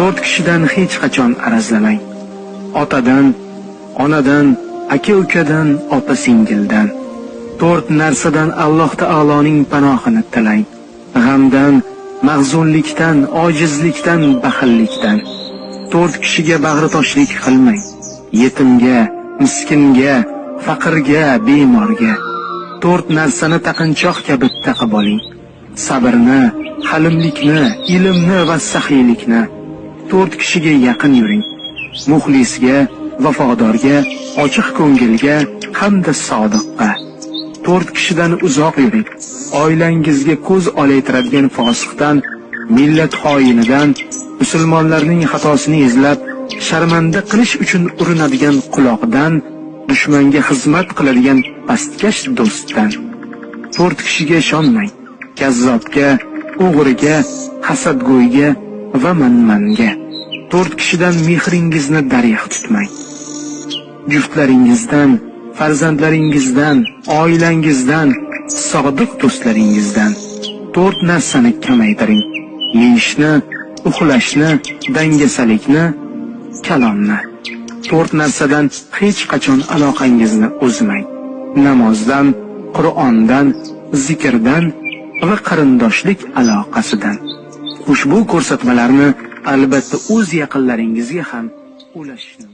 4 kishidan hech qachon arazlamang. Otadan, onadan, aka-ukadan, opa-singildan. 4 narsadan Alloh taoloning panohini tilang. G'amdan, mahzunlikdan, ojizlikdan, baxillikdan. 4 kishiga bag'ritoshlik qilmang. Yetimga, miskinga, faqirga, bemorga. 4 narsani taqinchoq kabi taqib oling. Sabrni, halimlikni, ilmni va saxiylikni. 4 kishiga yaqin yuring. Muxlisga, vafodorga, ochiq ko'ngilga hamda sodiqqa. 4 kishidan uzoq yuring. Oilangizga ko'z olaytiradigan fosiqdan, millat xoinidan, musulmonlarning xatosini izlab sharmanda qilish uchun urinadigan quloqdan, dushmanga xizmat qiladigan pastkash do'stdan. 4 kishiga ishonmang. Kazzobga, o'g'riga, hasadgo'yga va manmanga. 4 kishidan mehringizni daryoq tutmang. Juftlaringizdan, farzandlaringizdan, oilangizdan, sodiq do'stlaringizdan. 4 narsani kamaytiring. Yeyishni, uxlashni, dangasalikni, kalomni. 4 narsadan hech qachon aloqangizni uzmang. Namozdan, Qur'ondan, zikrdan va qarindoshlik aloqasidan. Ushbu ko'rsatmalarni albatta o'z yaqinlaringizga ham ulashishni